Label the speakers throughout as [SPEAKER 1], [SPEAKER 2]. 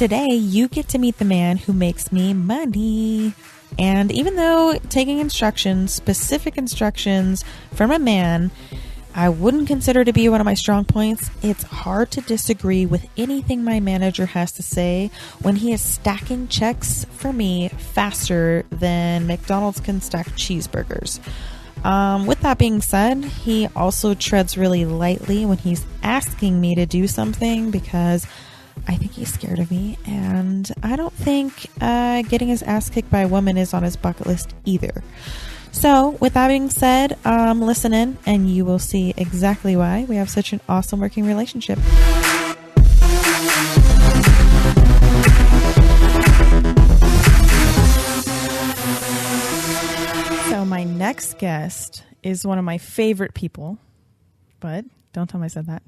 [SPEAKER 1] today you get to meet the man who makes me money. And even though taking instructions, specific instructions from a man, I wouldn't consider to be one of my strong points, it's hard to disagree with anything my manager has to say when he is stacking checks for me faster than McDonald's can stack cheeseburgers. With that being said, he also treads really lightly when he's asking me to do something because I think he's scared of me, and I don't think getting his ass kicked by a woman is on his bucket list either. So, with that being said, listen in and you will see exactly why we have such an awesome working relationship. So, my next guest is one of my favorite people, but don't tell him I said that.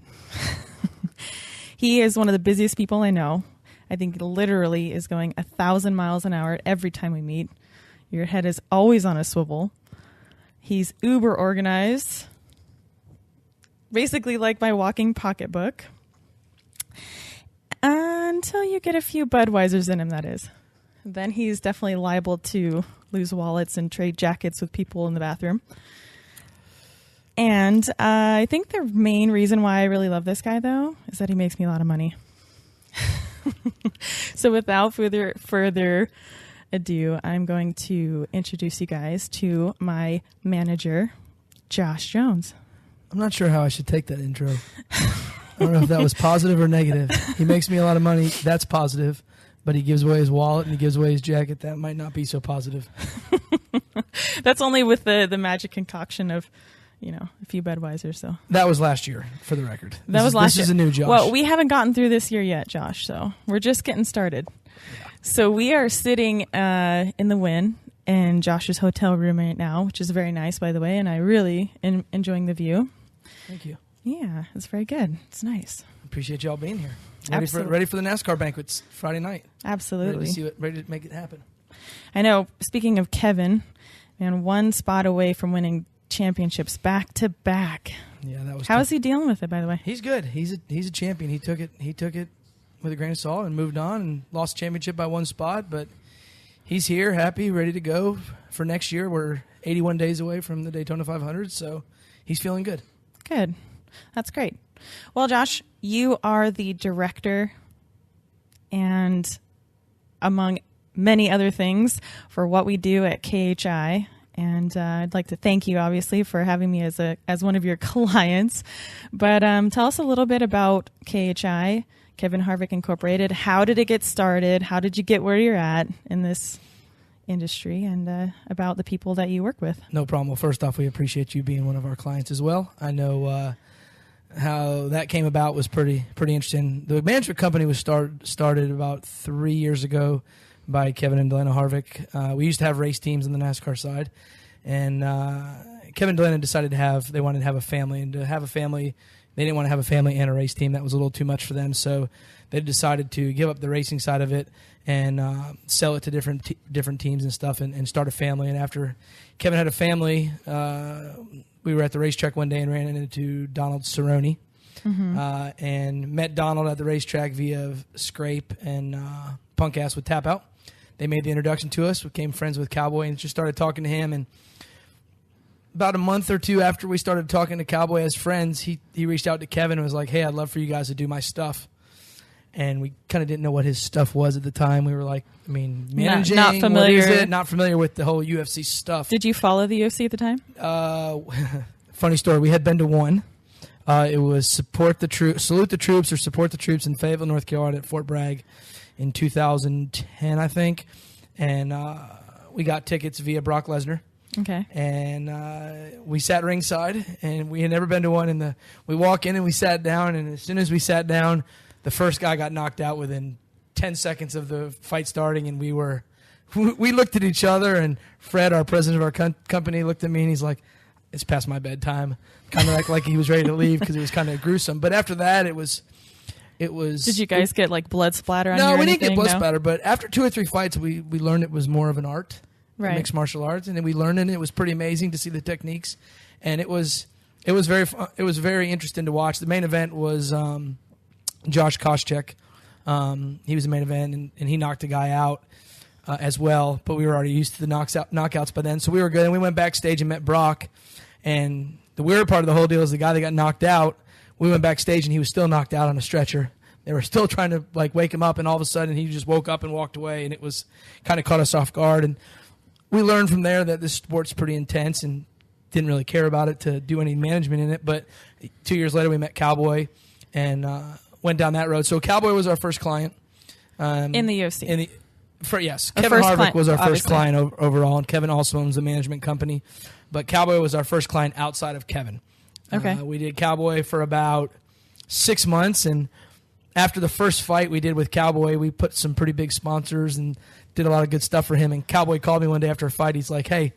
[SPEAKER 1] He is one of the busiest people I know. I think literally is going 1,000 miles an hour every time we meet. Your head is always on a swivel. He's uber organized. Basically like my walking pocketbook. Until you get a few Budweisers in him, that is. Then he's definitely liable to lose wallets and trade jackets with people in the bathroom. And I think the main reason why I really love this guy, though, is that he makes me a lot of money. So without further ado, I'm going to introduce you guys to my manager, Josh Jones.
[SPEAKER 2] I'm not sure how I should take that intro. I don't know if that was positive or negative. He makes me a lot of money. That's positive. But he gives away his wallet and he gives away his jacket. That might not be so positive.
[SPEAKER 1] That's only with the magic concoction of, a few Budweisers. So
[SPEAKER 2] that was last year, for the record.
[SPEAKER 1] This
[SPEAKER 2] is a new Josh.
[SPEAKER 1] Well, we haven't gotten through this year yet, Josh. So we're just getting started. Yeah. So we are sitting in the Wynn in Josh's hotel room right now, which is very nice, by the way. And I really am enjoying the view.
[SPEAKER 2] Thank you.
[SPEAKER 1] Yeah, it's very good. It's nice.
[SPEAKER 2] Appreciate y'all being here.
[SPEAKER 1] Absolutely.
[SPEAKER 2] Ready for the NASCAR banquets Friday night.
[SPEAKER 1] Absolutely.
[SPEAKER 2] Ready to make it happen.
[SPEAKER 1] I know. Speaking of Kevin, man, one spot away from winning championships back to back.
[SPEAKER 2] Yeah, that was.
[SPEAKER 1] How is he dealing with it, by the way?
[SPEAKER 2] He's good. He's a champion. He took it with a grain of salt and moved on and lost championship by one spot, but he's here, happy, ready to go for next year. We're 81 days away from the Daytona 500, so he's feeling good.
[SPEAKER 1] Good. That's great. Well, Josh, you are the director and among many other things for what we do at KHI. And I'd like to thank you, obviously, for having me as one of your clients. But tell us a little bit about KHI, Kevin Harvick Incorporated. How did it get started? How did you get where you're at in this industry? And about the people that you work with.
[SPEAKER 2] No problem. Well, first off, we appreciate you being one of our clients as well. I know how that came about was pretty interesting. The management company was started about 3 years ago by Kevin and Delanna Harvick. We used to have race teams on the NASCAR side, and Kevin and Delanna decided they wanted to have a family, and to have a family, they didn't want to have a family and a race team. That was a little too much for them, so they decided to give up the racing side of it and sell it to different teams and stuff, and start a family. And after Kevin had a family, we were at the racetrack one day and ran into Donald Cerrone, and met Donald at the racetrack via Scrape and Punk Ass with Tap Out. They made the introduction to us, became friends with Cowboy, and just started talking to him. And about a month or two after we started talking to Cowboy as friends, he reached out to Kevin and was like, "Hey, I'd love for you guys to do my stuff." And we kind of didn't know what his stuff was at the time. We were like, managing,
[SPEAKER 1] not familiar.
[SPEAKER 2] What is it? Not familiar with the whole UFC stuff.
[SPEAKER 1] Did you follow the UFC at the time?
[SPEAKER 2] Funny story. We had been to one. It was salute the troops or support the troops in Fayetteville, North Carolina at Fort Bragg in 2010, I think. And we got tickets via Brock Lesnar.
[SPEAKER 1] Okay.
[SPEAKER 2] And we sat ringside, and we had never been to one. And we walk in and we sat down, and as soon as we sat down, the first guy got knocked out within 10 seconds of the fight starting, and we looked at each other, and Fred, our president of our company, looked at me, and he's like, "It's past my bedtime." Kind of like he was ready to leave because it was kind of gruesome. But after that, it was. Did you guys get like blood splatter on you? No, we didn't get blood splatter. But after 2 or 3 fights, we learned it was more of an art,
[SPEAKER 1] right?
[SPEAKER 2] Mixed martial arts, and then we learned it. And it was pretty amazing to see the techniques, and it was very fun. It was very interesting to watch. The main event was Josh Koscheck He was the main event, and he knocked a guy out as well. But we were already used to the knockouts by then, so we were good. And we went backstage and met Brock. And the weird part of the whole deal is the guy that got knocked out, we went backstage and he was still knocked out on a stretcher. They were still trying to wake him up, and all of a sudden he just woke up and walked away, and it was kind of caught us off guard. And we learned from there that this sport's pretty intense and didn't really care about it to do any management in it. But 2 years later we met Cowboy and went down that road. So Cowboy was our first client.
[SPEAKER 1] In the UFC.
[SPEAKER 2] Yes. Kevin Harvick was our first client overall, and Kevin also owns the management company. But Cowboy was our first client outside of Kevin.
[SPEAKER 1] Okay.
[SPEAKER 2] We did Cowboy for about 6 months, and after the first fight we did with Cowboy, we put some pretty big sponsors and did a lot of good stuff for him. And Cowboy called me one day after a fight. He's like, hey,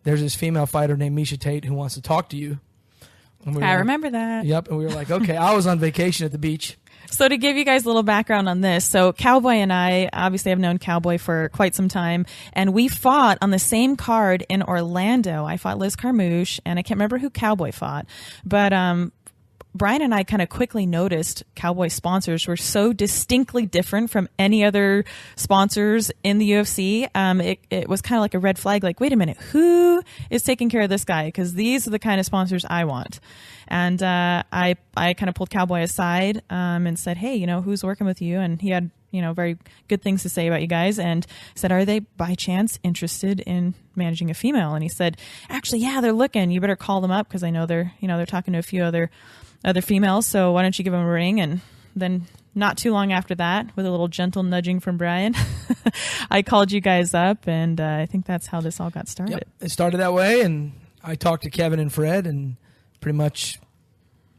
[SPEAKER 2] there's this female fighter named Miesha Tate who wants to talk to you.
[SPEAKER 1] I remember that.
[SPEAKER 2] Yep. And we were like, okay. I was on vacation at the beach.
[SPEAKER 1] So to give you guys a little background on this, so Cowboy and I obviously have known Cowboy for quite some time, and we fought on the same card in Orlando. I fought Liz Carmouche, and I can't remember who Cowboy fought, but Brian and I kind of quickly noticed Cowboy sponsors were so distinctly different from any other sponsors in the UFC. It was kind of like a red flag, like, wait a minute, who is taking care of this guy? Because these are the kind of sponsors I want. And I kind of pulled Cowboy aside and said, hey, who's working with you? And he had, very good things to say about you guys, and said, are they by chance interested in managing a female? And he said, actually, yeah, they're looking. You better call them up because I know they're talking to a few other females, so why don't you give them a ring? And then not too long after that, with a little gentle nudging from Brian, I called you guys up, and I think that's how this all got started.
[SPEAKER 2] Yep. It started that way, and I talked to Kevin and Fred, and pretty much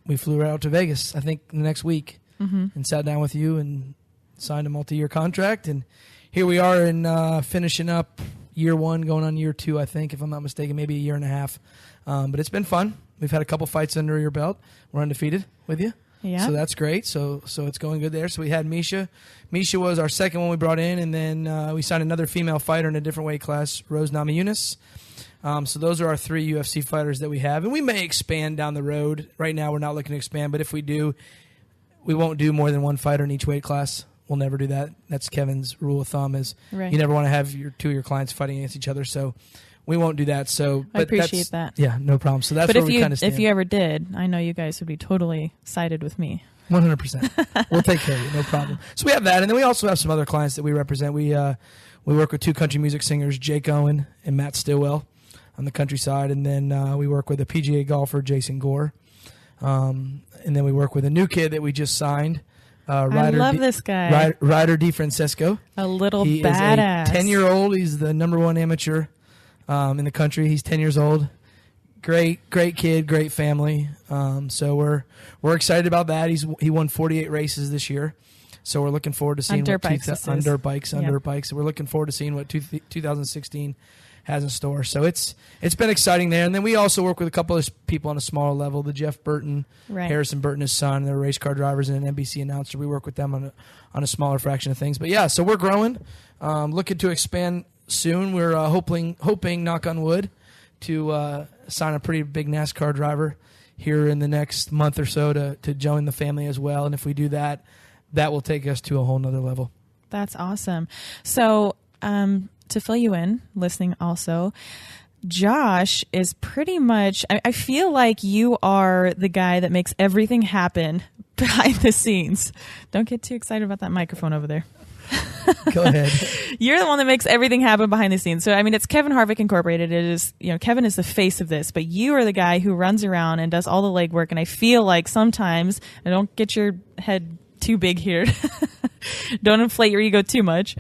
[SPEAKER 2] we flew right out to Vegas, I think, the next week, and sat down with you and signed a multi-year contract. And here we are in finishing up year one, going on year two, I think, if I'm not mistaken, maybe a year and a half. But it's been fun. We've had a couple fights under your belt. We're undefeated with you.
[SPEAKER 1] Yeah.
[SPEAKER 2] So that's great. So it's going good there. So we had Miesha. Miesha was our second one we brought in, and then we signed another female fighter in a different weight class, Rose Namajunas. So those are our 3 UFC fighters that we have. And we may expand down the road. Right now we're not looking to expand, but if we do, we won't do more than 1 fighter in each weight class. We'll never do that. That's Kevin's rule of thumb is You never want to have 2 of your clients fighting against each other. So we won't do that. So
[SPEAKER 1] I appreciate that.
[SPEAKER 2] Yeah, no problem. So that's where we kind of stand.
[SPEAKER 1] If you ever did, I know you guys would be totally sided with me.
[SPEAKER 2] 100%. We'll take care of you. No problem. So we have that. And then we also have some other clients that we represent. We work with 2 country music singers, Jake Owen and Matt Stillwell on the country side. And then we work with a PGA golfer, Jason Gore. And then we work with a new kid that we just signed.
[SPEAKER 1] I love this guy.
[SPEAKER 2] Ryder DiFrancesco.
[SPEAKER 1] A little
[SPEAKER 2] he
[SPEAKER 1] badass.
[SPEAKER 2] Is a 10-year-old. He's the #1 amateur in the country. He's 10 years old. Great kid, great family. So we're excited about that. He won 48 races this year. So we're looking forward to seeing
[SPEAKER 1] on dirt bikes.
[SPEAKER 2] So we're looking forward to seeing what 2016 has in store. So it's been exciting there. And then we also work with a couple of people on a smaller level. The Jeff Burton, Harrison Burton, his son. They're race car drivers and an NBC announcer. We work with them on a smaller fraction of things. But yeah, so we're growing, looking to expand soon. We're hoping, knock on wood, to sign a pretty big NASCAR driver here in the next month or so to join the family as well. And if we do that, that will take us to a whole nother level.
[SPEAKER 1] That's awesome. So to fill you in, listening also, Josh is pretty much, I feel like you are the guy that makes everything happen behind the scenes. Don't get too excited about that microphone over there.
[SPEAKER 2] Go ahead.
[SPEAKER 1] You're the one that makes everything happen behind the scenes. So, I mean, it's Kevin Harvick Incorporated. It is, Kevin is the face of this, but you are the guy who runs around and does all the legwork. And I feel like sometimes, and don't get your head too big here. Don't inflate your ego too much.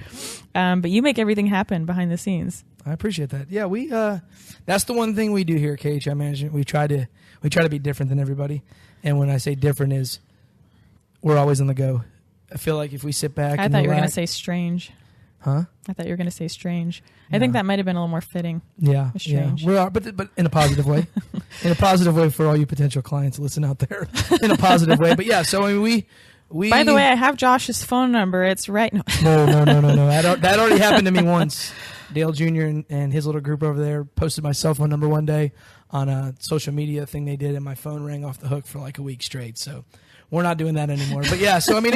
[SPEAKER 1] But you make everything happen behind the scenes.
[SPEAKER 2] I appreciate that. Yeah, we that's the one thing we do here at KHI Management. We try to be different than everybody. And when I say different is we're always on the go. I feel like if we sit back
[SPEAKER 1] I thought you were going to say strange.
[SPEAKER 2] Huh?
[SPEAKER 1] I thought you were going to say strange.
[SPEAKER 2] No.
[SPEAKER 1] I think that might have been a little more fitting.
[SPEAKER 2] Yeah.
[SPEAKER 1] Strange.
[SPEAKER 2] Yeah. We are, but in a positive way. In a positive way for all you potential clients listen out there. In a positive way. But yeah, so I mean, we
[SPEAKER 1] By the way, I have Josh's phone number. It's right.
[SPEAKER 2] No. That already happened to me once. Dale Jr. and his little group over there posted my cell phone number one day on a social media thing they did, and my phone rang off the hook for like a week straight. So we're not doing that anymore. But yeah, so I mean,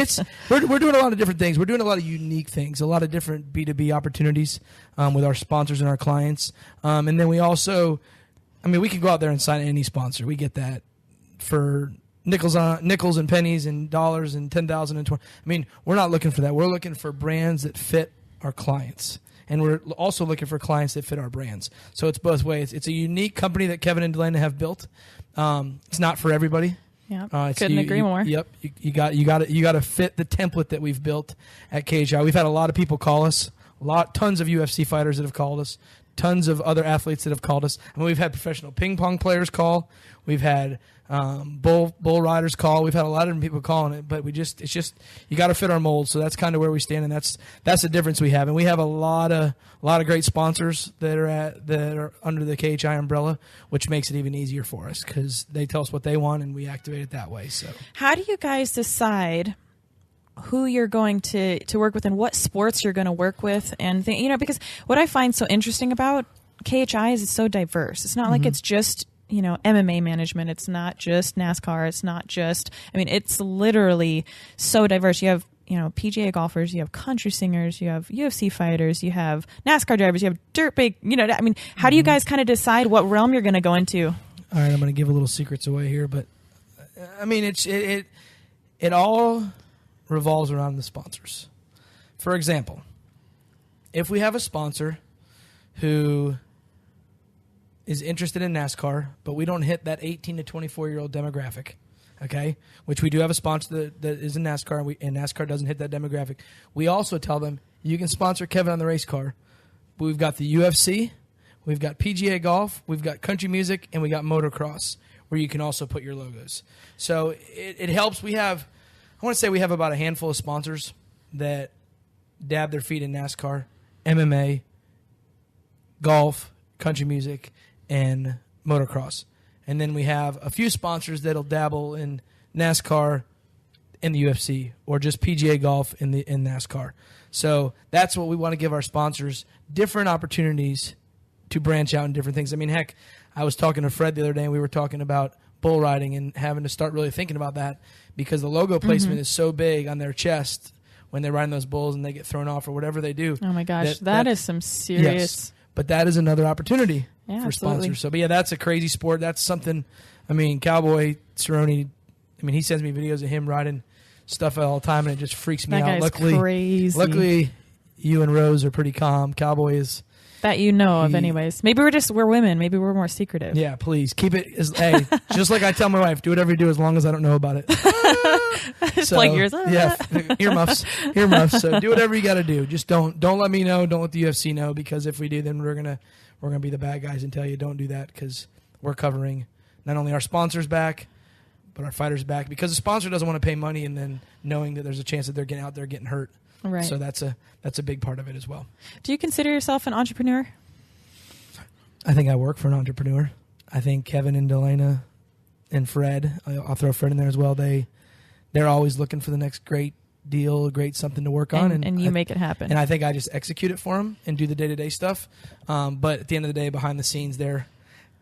[SPEAKER 2] we're doing a lot of different things. We're doing a lot of unique things, a lot of different B2B opportunities with our sponsors and our clients. And then we also, I mean, we can go out there and sign any sponsor. We get that for nickels and pennies and dollars and 10,000 and 20. I mean, we're not looking for that. We're looking for brands that fit our clients. And we're also looking for clients that fit our brands. So it's both ways. It's a unique company that Kevin and Delana have built. It's not for everybody.
[SPEAKER 1] Yeah, couldn't agree more.
[SPEAKER 2] Yep, you got to fit the template that we've built at KHI. We've had a lot of people call us, tons of UFC fighters that have called us, tons of other athletes that have called us. I mean, we've had professional ping pong players call. We've had bull riders call. We've had a lot of different people calling it, but it's just you got to fit our mold. So that's kind of where we stand, and that's the difference we have. And we have a lot of great sponsors that are under the KHI umbrella, which makes it even easier for us because they tell us what they want and we activate it that way. So
[SPEAKER 1] how do you guys decide who you're going to work with and what sports you're going to work with? And because what I find so interesting about KHI is it's so diverse. It's not like it's just MMA management. It's not just NASCAR. It's not just, it's literally so diverse. You have, PGA golfers, you have country singers, you have UFC fighters, you have NASCAR drivers, you have dirt bike, how do you guys kind of decide what realm you're going to go into?
[SPEAKER 2] All right. I'm going to give a little secrets away here, but I mean, it all revolves around the sponsors. For example, if we have a sponsor who is interested in NASCAR, but we don't hit that 18 to 24-year-old demographic, okay, which we do have a sponsor that is in NASCAR, and NASCAR doesn't hit that demographic. We also tell them, you can sponsor Kevin on the race car, but we've got the UFC, we've got PGA golf, we've got country music, and we got motocross, where you can also put your logos. So it helps. I want to say we have about a handful of sponsors that dab their feet in NASCAR, MMA, golf, country music, and motocross. And then we have a few sponsors that'll dabble in NASCAR and the UFC, or just PGA golf in NASCAR. So that's what we want to give our sponsors, different opportunities to branch out in different things. I mean, heck, I was talking to Fred the other day, and we were talking about bull riding and having to start really thinking about that because the logo placement is so big on their chest when they're riding those bulls and they get thrown off or whatever they do.
[SPEAKER 1] Oh my gosh, that is some serious.
[SPEAKER 2] Yes, but that is another opportunity for
[SPEAKER 1] absolutely.
[SPEAKER 2] sponsors. So, but yeah, that's a crazy sport. That's something. I mean, Cowboy Cerrone. I mean, he sends me videos of him riding stuff all the time, and it just freaks me out. Luckily, you and Rose are pretty calm. Cowboy is.
[SPEAKER 1] That of anyways. Maybe we're women. Maybe we're more secretive.
[SPEAKER 2] Yeah, please. Keep it hey, just like I tell my wife, do whatever you do as long as I don't know about it.
[SPEAKER 1] So, like yours.
[SPEAKER 2] Yeah, earmuffs. So do whatever you got to do. Just don't let me know. Don't let the UFC know, because if we do, then we're gonna be the bad guys and tell you don't do that, because we're covering not only our sponsors back, but our fighters back, because the sponsor doesn't want to pay money and then knowing that there's a chance that they're getting out there getting hurt.
[SPEAKER 1] Right.
[SPEAKER 2] So that's a big part of it as well.
[SPEAKER 1] Do you consider yourself an entrepreneur?
[SPEAKER 2] I think I work for an entrepreneur. I think Kevin and Delana and Fred, I'll throw Fred in there as well. They're always looking for the next great deal, great something to work on,
[SPEAKER 1] and you make it happen.
[SPEAKER 2] And I think I just execute it for them and do the day-to-day stuff. But at the end of the day, behind the scenes, they're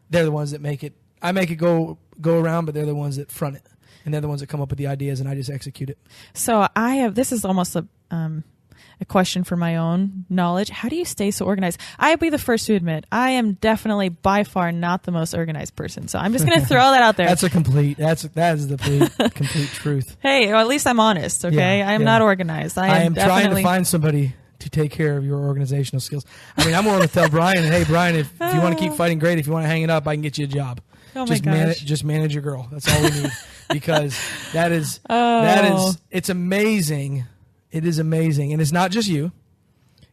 [SPEAKER 2] the ones that make it. I make it go around, but they're the ones that front it, and they're the ones that come up with the ideas, and I just execute it.
[SPEAKER 1] So this is almost a question for my own knowledge. How do you stay so organized? I'll be the first to admit, I am definitely by far not the most organized person. So I'm just going to throw that out there.
[SPEAKER 2] That is the complete truth.
[SPEAKER 1] Hey, well, at least I'm honest. Okay. I am not organized. I am
[SPEAKER 2] trying to find somebody to take care of your organizational skills. I mean, I'm willing to tell Brian, hey, Brian, if you want to keep fighting, great. If you want to hang it up, I can get you a job.
[SPEAKER 1] Oh my gosh.
[SPEAKER 2] Just manage your girl. That's all we need. Because it's amazing. It is amazing. And it's not just you.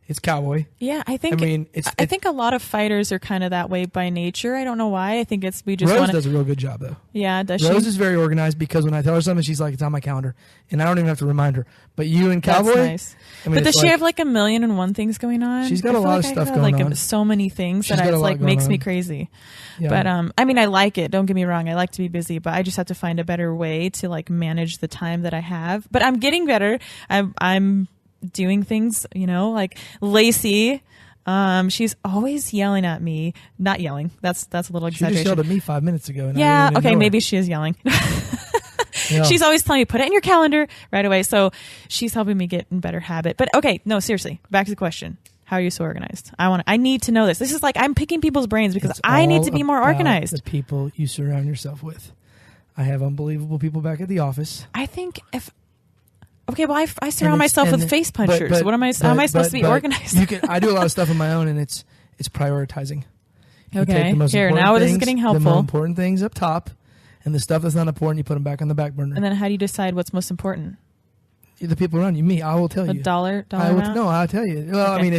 [SPEAKER 2] It's Cowboy.
[SPEAKER 1] Yeah, I think a lot of fighters are kind of that way by nature. I don't know why. I think
[SPEAKER 2] Rose does a real good job, though.
[SPEAKER 1] Yeah, does she?
[SPEAKER 2] Rose is very organized, because when I tell her something, she's like, it's on my calendar. And I don't even have to remind her. But you and Cowboy.
[SPEAKER 1] That's nice. But does she have like 1,000,001 things going on?
[SPEAKER 2] She's got a lot of stuff going on.
[SPEAKER 1] So many things that it's makes me crazy. Yeah. But I mean, I like it. Don't get me wrong. I like to be busy, but I just have to find a better way to like manage the time that I have. But I'm getting better. I'm doing things, like Lacey. She's always yelling at me. Not yelling. That's a little exaggeration.
[SPEAKER 2] She just yelled at me 5 minutes ago. And
[SPEAKER 1] yeah. Okay. Maybe she is yelling.
[SPEAKER 2] Yeah.
[SPEAKER 1] She's always telling me, put it in your calendar right away. So she's helping me get in better habit. But okay, no, seriously, back to the question. How are you so organized? I need to know this. This is like I'm picking people's brains because I need to be more organized.
[SPEAKER 2] The people you surround yourself with. I have unbelievable people back at the office.
[SPEAKER 1] I think I surround myself with face punchers. How am I supposed to be organized?
[SPEAKER 2] I do a lot of stuff on my own, and it's
[SPEAKER 1] Okay.
[SPEAKER 2] prioritizing.
[SPEAKER 1] Now this is getting helpful.
[SPEAKER 2] The more important things up top, and the stuff that's not important, you put them back on the back burner.
[SPEAKER 1] And then how do you decide what's most important?
[SPEAKER 2] The people around you, me, I will tell you.
[SPEAKER 1] A dollar amount?
[SPEAKER 2] No, I'll tell you. Well, okay. I mean,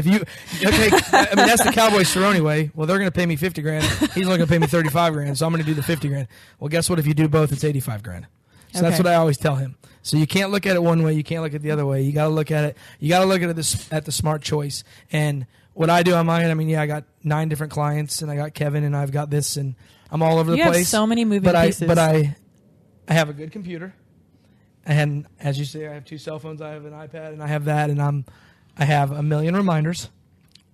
[SPEAKER 2] that's the Cowboy Cerrone way. Well, they're going to pay me $50,000. He's only going to pay me $35,000, so I'm going to do the $50,000. Well, guess what? If you do both, it's $85,000. So that's what I always tell him. So you can't look at it one way. You can't look at it the other way. You got to look at it. You got to look at it at the smart choice. And what I do on mine, I got 9 different clients, and I got Kevin, and I've got this, and I'm all over the place.
[SPEAKER 1] You have so many moving pieces.
[SPEAKER 2] But I have a good computer. And as you say, I have 2 cell phones. I have an iPad, and I have that, and I have a million reminders.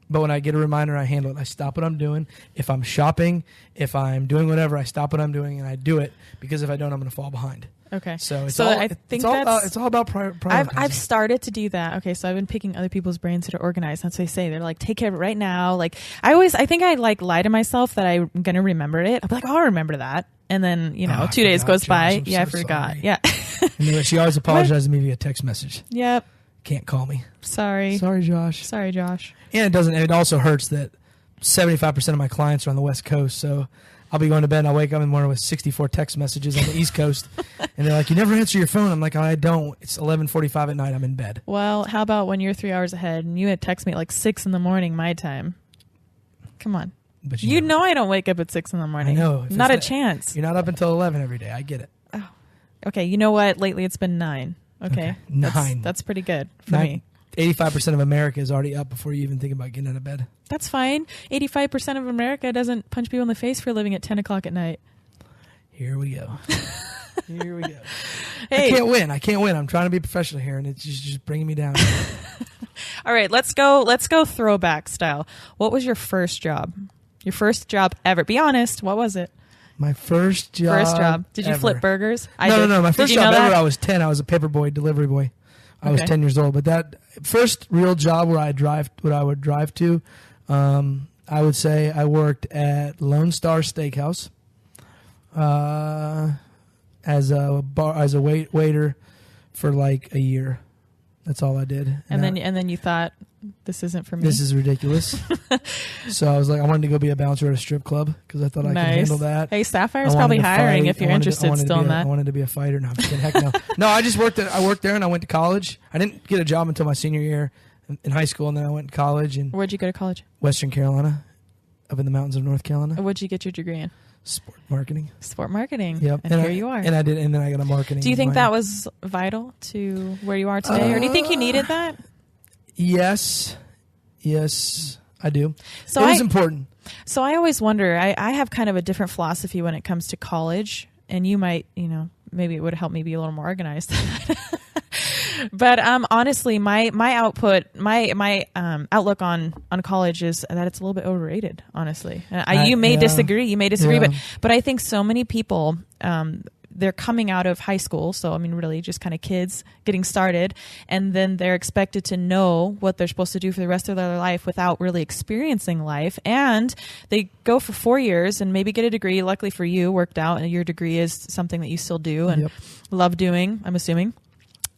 [SPEAKER 2] But when I get a reminder, I handle it. I stop what I'm doing. If I'm shopping, if I'm doing whatever, I stop what I'm doing and I do it, because if I don't, I'm going to fall behind.
[SPEAKER 1] Okay.
[SPEAKER 2] So it's all about prioritizing.
[SPEAKER 1] I've started to do that. Okay, so I've been picking other people's brains that are organized. That's what they say. They're like, take care of it right now. Like I think I lie to myself that I'm going to remember it. I'm like, oh, I'll remember that. And then, 2 days goes by.
[SPEAKER 2] Josh,
[SPEAKER 1] I forgot.
[SPEAKER 2] Sorry.
[SPEAKER 1] Yeah.
[SPEAKER 2] And she always apologizes to me via text message.
[SPEAKER 1] Yep.
[SPEAKER 2] Can't call me.
[SPEAKER 1] Sorry,
[SPEAKER 2] Josh.
[SPEAKER 1] Sorry, Josh.
[SPEAKER 2] And it also hurts that 75% of my clients are on the West Coast. So I'll be going to bed and I'll wake up in the morning with 64 text messages on the East Coast. And they're like, you never answer your phone. I'm like, I don't. It's 11:45 at night. I'm in bed.
[SPEAKER 1] Well, how about when you're 3 hours ahead and you had text me at like 6 a.m. my time? Come on.
[SPEAKER 2] But
[SPEAKER 1] you know I don't wake up at 6 a.m.
[SPEAKER 2] I know.
[SPEAKER 1] Not a chance.
[SPEAKER 2] You're not up until 11 every day. I get it.
[SPEAKER 1] Oh. Okay, you know what? Lately it's been 9. Okay.
[SPEAKER 2] 9.
[SPEAKER 1] That's pretty good for me.
[SPEAKER 2] 85% of America is already up before you even think about getting out of bed.
[SPEAKER 1] That's fine. 85% of America doesn't punch people in the face for a living at 10 o'clock at night.
[SPEAKER 2] Here we go. Here we go.
[SPEAKER 1] Hey.
[SPEAKER 2] I can't win. I'm trying to be professional here, and it's just bringing me down.
[SPEAKER 1] All right, let's go throwback style. What was your first job? Your first job ever? Be honest. What was it?
[SPEAKER 2] My first job.
[SPEAKER 1] Did you flip burgers?
[SPEAKER 2] No. My first job ever, I was 10. I was a paper boy, delivery boy. I was 10 years old. But that first real job where I would drive to, I would say I worked at Lone Star Steakhouse as a waiter for like a year. That's all I did.
[SPEAKER 1] And then you thought, this isn't for me.
[SPEAKER 2] This is ridiculous. So I was like, I wanted to go be a bouncer at a strip club because I thought I could handle that.
[SPEAKER 1] Hey, Sapphire's probably hiring if you're interested still in that.
[SPEAKER 2] I wanted to be a fighter. No, I'm just kidding. Heck no. No, I just worked there and I went to college. I didn't get a job until my senior year in high school, and then I went to college. And
[SPEAKER 1] where'd you go to college?
[SPEAKER 2] Western Carolina, up in the mountains of North Carolina.
[SPEAKER 1] What'd you get your degree in?
[SPEAKER 2] Sport marketing.
[SPEAKER 1] Yep. And here you are.
[SPEAKER 2] And then I got a marketing.
[SPEAKER 1] Do you think that was vital to where you are today, or do you think you needed that?
[SPEAKER 2] Yes, I do. So it was important.
[SPEAKER 1] So I always wonder, I have kind of a different philosophy when it comes to college, and you might, maybe it would help me be a little more organized. But honestly, my output, my outlook on college is that it's a little bit overrated, honestly. You may disagree, but I think so many people, they're coming out of high school, so really just kind of kids getting started, and then they're expected to know what they're supposed to do for the rest of their life without really experiencing life, and they go for 4 years and maybe get a degree. Luckily for you, worked out, and your degree is something that you still do and love doing, I'm assuming.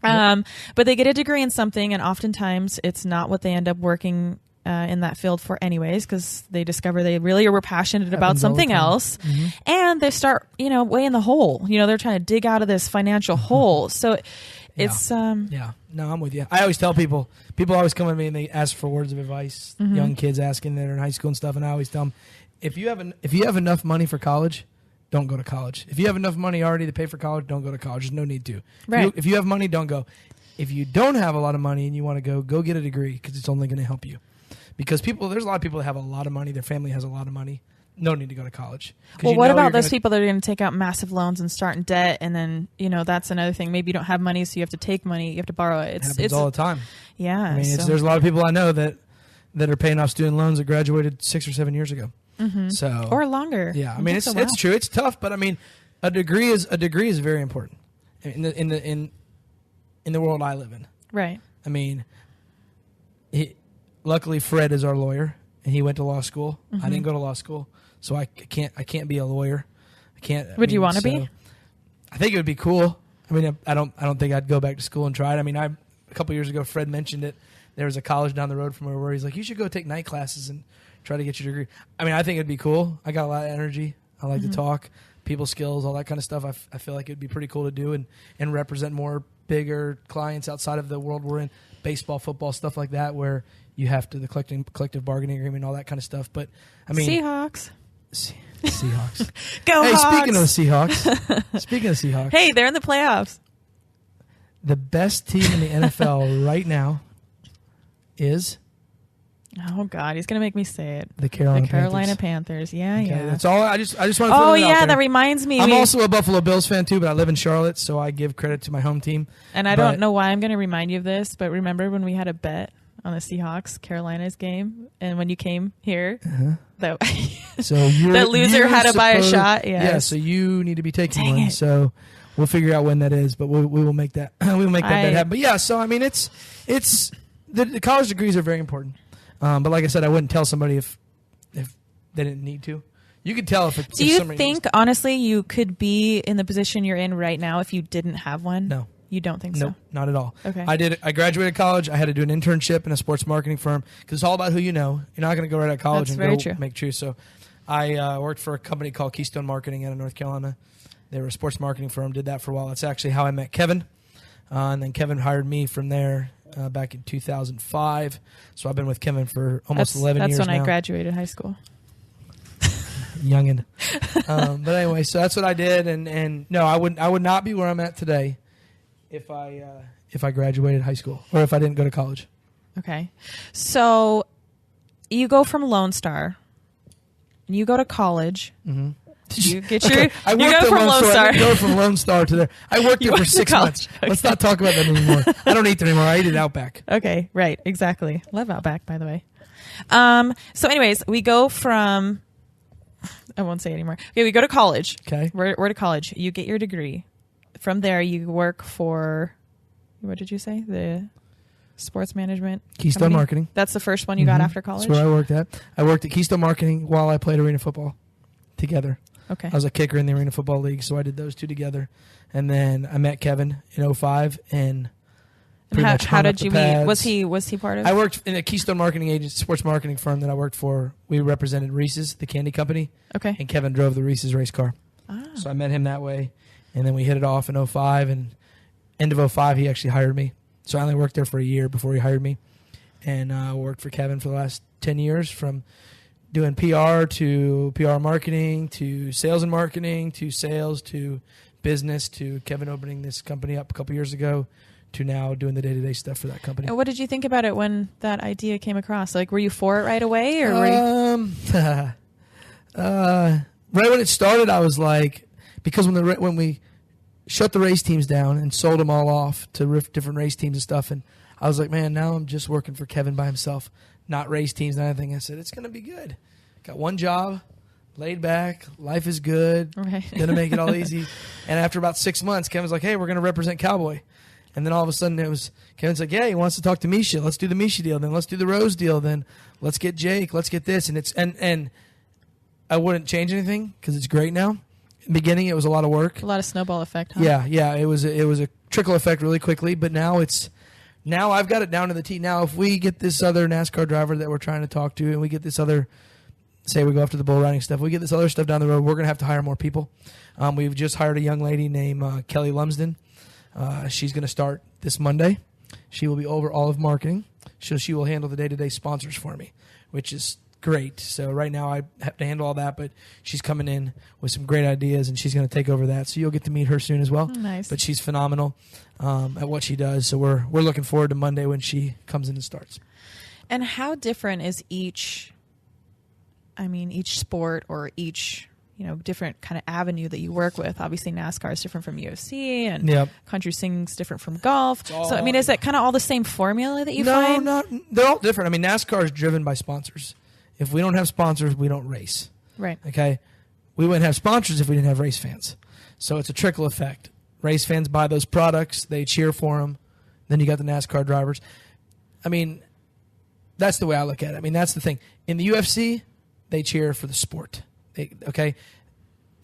[SPEAKER 1] But they get a degree in something, and oftentimes it's not what they end up working in that field for anyways, because they discover they really were passionate about something else. Mm-hmm. And they start, way in the hole. They're trying to dig out of this financial hole. So it's...
[SPEAKER 2] No, I'm with you. I always tell people always come to me and they ask for words of advice, young kids asking that are in high school and stuff, and I always tell them, if you have enough money for college, don't go to college. If you have enough money already to pay for college, don't go to college. There's no need to.
[SPEAKER 1] Right.
[SPEAKER 2] If you have money, don't go. If you don't have a lot of money and you want to go get a degree, because it's only going to help you. Because there's a lot of people that have a lot of money. Their family has a lot of money. No need to go to college.
[SPEAKER 1] Well, what about those people that are going to take out massive loans and start in debt, and then that's another thing. Maybe you don't have money, so you have to take money. You have to borrow it.
[SPEAKER 2] It happens all the time.
[SPEAKER 1] Yeah.
[SPEAKER 2] There's a lot of people I know that are paying off student loans that graduated 6 or 7 years ago.
[SPEAKER 1] Mm-hmm.
[SPEAKER 2] Or
[SPEAKER 1] longer.
[SPEAKER 2] Yeah, it's true. It's tough, but a degree is very important. in the world I live in.
[SPEAKER 1] Right.
[SPEAKER 2] I mean, luckily Fred is our lawyer, and he went to law school. I didn't go to law school, so I can't be a lawyer. I can't.
[SPEAKER 1] Would you want to be?
[SPEAKER 2] I think it would be cool. I mean, I don't think I'd go back to school and try it. I mean, a couple years ago, Fred mentioned it. There was a college down the road from where he's like, you should go take night classes and try to get your degree. I mean, I think it'd be cool. I got a lot of energy. I like to talk, people skills, all that kind of stuff. I feel like it'd be pretty cool to do and represent more bigger clients outside of the world we're in, baseball, football, stuff like that, where you have to the collective bargaining agreement, all that kind of stuff. But I mean,
[SPEAKER 1] Seahawks.
[SPEAKER 2] Seahawks.
[SPEAKER 1] Go
[SPEAKER 2] hey,
[SPEAKER 1] Hawks.
[SPEAKER 2] Speaking of Seahawks.
[SPEAKER 1] Hey, they're in the playoffs.
[SPEAKER 2] The best team in the NFL right now is.
[SPEAKER 1] Oh God, he's gonna make me say it.
[SPEAKER 2] The Carolina
[SPEAKER 1] Panthers. Yeah,
[SPEAKER 2] okay,
[SPEAKER 1] yeah.
[SPEAKER 2] That's all. I just want to.
[SPEAKER 1] Oh yeah, that reminds me.
[SPEAKER 2] I'm also a Buffalo Bills fan too, but I live in Charlotte, so I give credit to my home team.
[SPEAKER 1] And I don't know why I'm gonna remind you of this, but remember when we had a bet on the Seahawks Carolina's game, and when you came here, that the loser had to buy a shot. Yes.
[SPEAKER 2] Yeah, so you need to be taking one. So we'll figure out when that is, but we will make that bet happen. But yeah, so I mean, it's the college degrees are very important. But like I said, I wouldn't tell somebody if they didn't need to. You could tell if it's.
[SPEAKER 1] Do you think honestly you could be in the position you're in right now if you didn't have one?
[SPEAKER 2] No.
[SPEAKER 1] You don't think so?
[SPEAKER 2] Nope, not at all.
[SPEAKER 1] Okay.
[SPEAKER 2] I graduated college. I had to do an internship in a sports marketing firm because it's all about who you know. You're not going to go right out of college and go make truth. So I worked for a company called Keystone Marketing out of North Carolina. They were a sports marketing firm, did that for a while. That's actually how I met Kevin. And then Kevin hired me from there back in 2005. So I've been with Kevin for almost 11 years now.
[SPEAKER 1] That's when I graduated high school.
[SPEAKER 2] Youngin. But anyway, so that's what I did. And no, I would not be where I'm at today if I graduated high school or if I didn't go to college.
[SPEAKER 1] Okay. So you go from Lone Star and you go to college. Mm-hmm. You get your. Okay.
[SPEAKER 2] I
[SPEAKER 1] go from Lone Star.
[SPEAKER 2] I didn't go from Lone Star to there. I worked there for 6 months. Okay. Let's not talk about that anymore. I don't eat there anymore. I eat at Outback.
[SPEAKER 1] Okay, right, exactly. Love Outback, by the way. So, anyways, we go from. I won't say anymore. Okay, we go to college.
[SPEAKER 2] Okay,
[SPEAKER 1] we're to college. You get your degree. From there, you work for. What did you say? The sports management
[SPEAKER 2] Keystone
[SPEAKER 1] company?
[SPEAKER 2] Marketing.
[SPEAKER 1] That's the first one you got after college?
[SPEAKER 2] That's where I worked at. I worked at Keystone Marketing while I played arena football together.
[SPEAKER 1] Okay.
[SPEAKER 2] I was a kicker in the Arena Football League, so I did those two together. And then I met Kevin in 2005 and
[SPEAKER 1] how did you meet? Was he part of?
[SPEAKER 2] I worked in a Keystone Marketing agency, sports marketing firm that I worked for. We represented Reese's, the candy company.
[SPEAKER 1] Okay.
[SPEAKER 2] And Kevin drove the Reese's race car. Ah. So I met him that way. And then we hit it off in 2005, and end of 2005 he actually hired me. So I only worked there for a year before he hired me. And I worked for Kevin for the last 10 years from doing PR to PR marketing to sales and marketing to sales to business to Kevin opening this company up a couple years ago to now doing the day-to-day stuff for that company.
[SPEAKER 1] And what did you think about it when that idea came across? Like, were you for it right away, or were you?
[SPEAKER 2] Right when it started, I was like, because when we shut the race teams down and sold them all off to different race teams and stuff, and I was like, man, now I'm just working for Kevin by himself, not race teams, not anything. I said, it's going to be good. Got one job, laid back, life is good,
[SPEAKER 1] right.
[SPEAKER 2] Going to make it all easy. And after about 6 months, Kevin's like, hey, we're going to represent Cowboy. And then all of a sudden Kevin's like, yeah, he wants to talk to Miesha. Let's do the Miesha deal. Then let's do the Rose deal. Then let's get Jake. Let's get this. And I wouldn't change anything because it's great now. In the beginning, it was a lot of work.
[SPEAKER 1] A lot of snowball effect, huh?
[SPEAKER 2] Yeah. It was a trickle effect really quickly, but now I've got it down to the T. Now, if we get this other NASCAR driver that we're trying to talk to and we get this other, say we go after the bull riding stuff, we get this other stuff down the road, we're going to have to hire more people. We've just hired a young lady named Kelly Lumsden. She's going to start this Monday. She will be over all of marketing. So she will handle the day-to-day sponsors for me, which is great. So right now I have to handle all that, but she's coming in with some great ideas, and she's going to take over that. So you'll get to meet her soon as well.
[SPEAKER 1] Nice.
[SPEAKER 2] But she's phenomenal at what she does. So we're looking forward to Monday when she comes in and starts.
[SPEAKER 1] And how different is each sport or each, different kind of avenue that you work with? Obviously, NASCAR is different from UFC, and country singing's different from golf. So, is it kind of all the same formula that you find?
[SPEAKER 2] No, they're all different. NASCAR is driven by sponsors. If we don't have sponsors, we don't race.
[SPEAKER 1] Right.
[SPEAKER 2] Okay? We wouldn't have sponsors if we didn't have race fans. So it's a trickle effect, Race fans buy those products. They cheer for them. Then you got the NASCAR drivers. I mean, that's the way I look at it. I mean, that's the thing. In the UFC, they cheer for the sport. Okay?